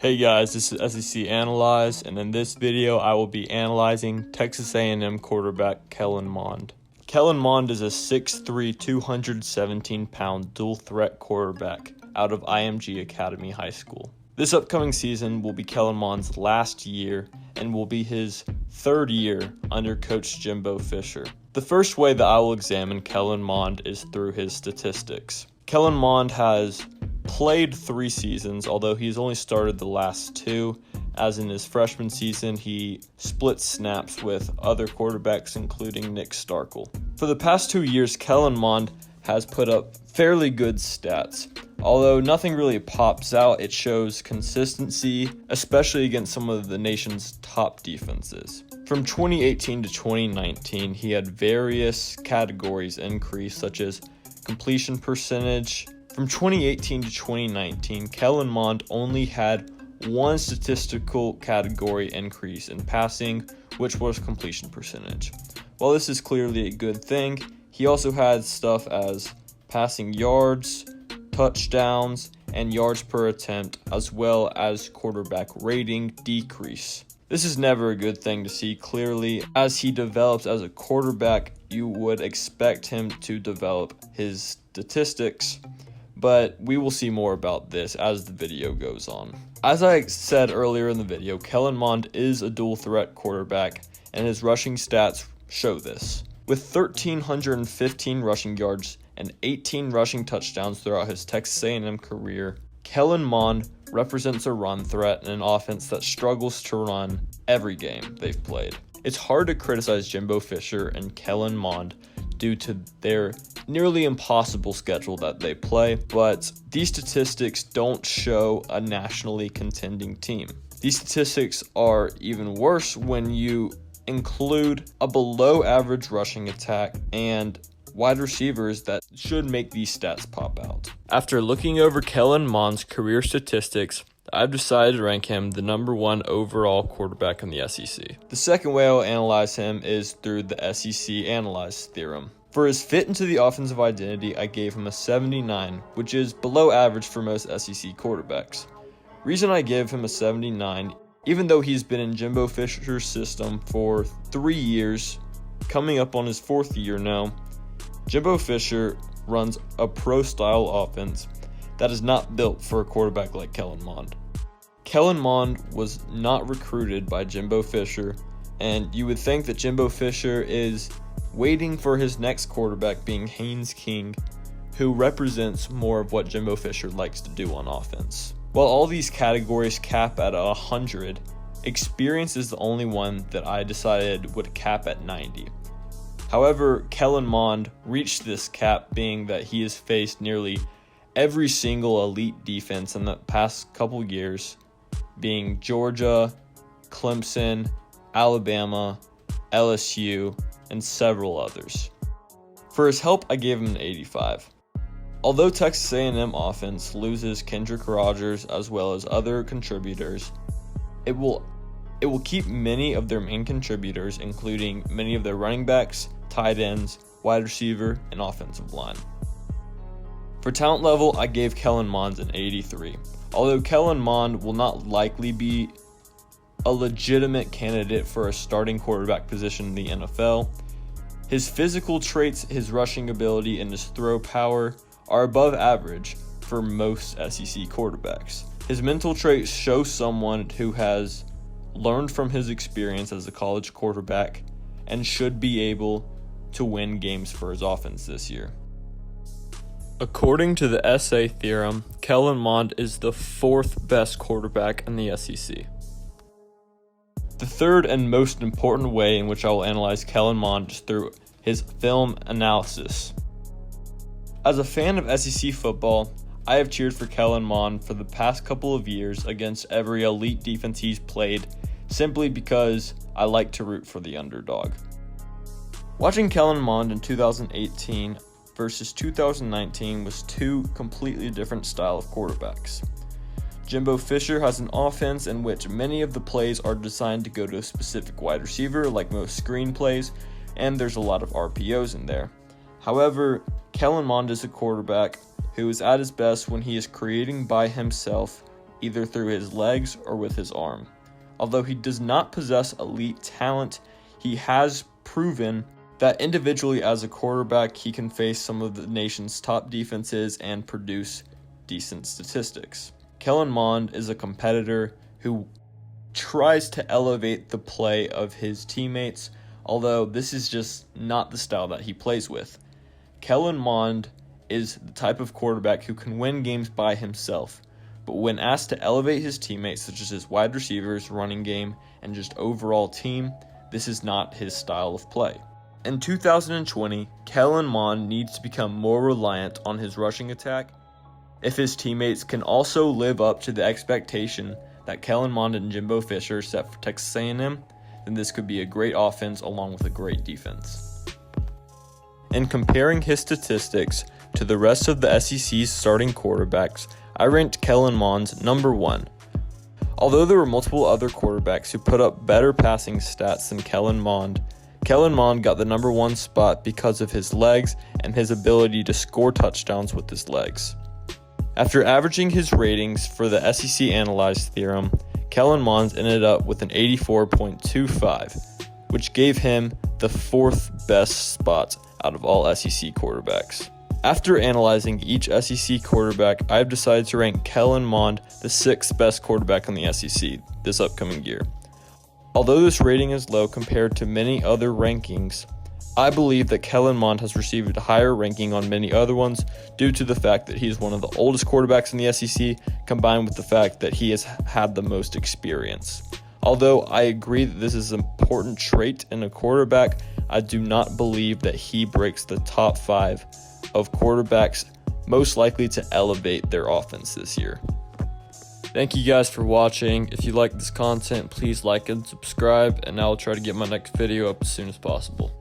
Hey guys, this is SEC Analysts, and in this video I will be analyzing Texas A&M quarterback Kellen Mond. Kellen Mond is a 6'3", 217-pound dual-threat quarterback out of IMG Academy High School. This upcoming season will be Kellen Mond's last year and will be his third year under Coach Jimbo Fisher. The first way that I will examine Kellen Mond is through his statistics. Kellen Mond has played 3 seasons, although he's only started the last 2, as in his freshman season he split snaps with other quarterbacks including Nick Starkel. For the past 2 years, Kellen Mond has put up fairly good stats. Although nothing really pops out, it shows consistency, especially against some of the nation's top defenses. From 2018 to 2019, he had various categories increase, such as completion percentage. From 2018 to 2019, Kellen Mond only had one statistical category increase in passing, which was completion percentage. While this is clearly a good thing, he also had stuff as passing yards, touchdowns, and yards per attempt, as well as quarterback rating decrease. This is never a good thing to see. Clearly, as he develops as a quarterback, you would expect him to develop his statistics, but we will see more about this as the video goes on. As I said earlier in the video, Kellen Mond is a dual threat quarterback, and his rushing stats show this. With 1,315 rushing yards and 18 rushing touchdowns throughout his Texas A&M career, Kellen Mond represents a run threat in an offense that struggles to run every game they've played. It's hard to criticize Jimbo Fisher and Kellen Mond due to their nearly impossible schedule that they play, but these statistics don't show a nationally contending team. These statistics are even worse when you include a below average rushing attack and wide receivers that should make these stats pop out. After looking over Kellen Mond's career statistics, I've decided to rank him the number 1 overall quarterback in the SEC. The second way I'll analyze him is through the SEC Analysts theorem. For his fit into the offensive identity, I gave him a 79, which is below average for most SEC quarterbacks. Reason I give him a 79, even though he's been in Jimbo Fisher's system for 3 years, coming up on his 4th year now, Jimbo Fisher runs a pro-style offense that is not built for a quarterback like Kellen Mond. Kellen Mond was not recruited by Jimbo Fisher, and you would think that Jimbo Fisher is waiting for his next quarterback, being Haynes King, who represents more of what Jimbo Fisher likes to do on offense. While all these categories cap at 100, experience is the only one that I decided would cap at 90. However, Kellen Mond reached this cap, being that he has faced nearly every single elite defense in the past couple years, being Georgia, Clemson, Alabama, LSU, and several others. For his help, I gave him an 85. Although Texas A&M offense loses Kendrick Rogers as well as other contributors, it will keep many of their main contributors, including many of their running backs, tight ends, wide receiver, and offensive line. For talent level, I gave Kellen Mond an 83. Although Kellen Mond will not likely be a legitimate candidate for a starting quarterback position in the NFL, his physical traits, his rushing ability, and his throw power are above average for most SEC quarterbacks. His mental traits show someone who has learned from his experience as a college quarterback and should be able to win games for his offense this year. According to the SA theorem, Kellen Mond is the 4th best quarterback in the SEC. The third and most important way in which I will analyze Kellen Mond is through his film analysis. As a fan of SEC football, I have cheered for Kellen Mond for the past couple of years against every elite defense he's played, simply because I like to root for the underdog. Watching Kellen Mond in 2018 versus 2019 was 2 completely different style of quarterbacks. Jimbo Fisher has an offense in which many of the plays are designed to go to a specific wide receiver, like most screen plays, and there's a lot of RPOs in there. However, Kellen Mond is a quarterback who is at his best when he is creating by himself either through his legs or with his arm. Although he does not possess elite talent, he has proven that individually as a quarterback, he can face some of the nation's top defenses and produce decent statistics. Kellen Mond is a competitor who tries to elevate the play of his teammates, although this is just not the style that he plays with. Kellen Mond is the type of quarterback who can win games by himself, but when asked to elevate his teammates, such as his wide receivers, running game, and just overall team, this is not his style of play. In 2020, Kellen Mond needs to become more reliant on his rushing attack. If his teammates can also live up to the expectation that Kellen Mond and Jimbo Fisher set for Texas A&M, then this could be a great offense along with a great defense. In comparing his statistics to the rest of the SEC's starting quarterbacks, I ranked Kellen Mond number 1. Although there were multiple other quarterbacks who put up better passing stats than Kellen Mond got the number 1 spot because of his legs and his ability to score touchdowns with his legs. After averaging his ratings for the SEC Analysts theorem, Kellen Mond ended up with an 84.25, which gave him the 4th best spot out of all SEC quarterbacks. After analyzing each SEC quarterback, I have decided to rank Kellen Mond the 6th best quarterback in the SEC this upcoming year. Although this rating is low compared to many other rankings, I believe that Kellen Mond has received a higher ranking on many other ones due to the fact that he is one of the oldest quarterbacks in the SEC, combined with the fact that he has had the most experience. Although I agree that this is an important trait in a quarterback, I do not believe that he breaks the top 5 of quarterbacks most likely to elevate their offense this year. Thank you guys for watching. If you like this content, please like and subscribe, and I will try to get my next video up as soon as possible.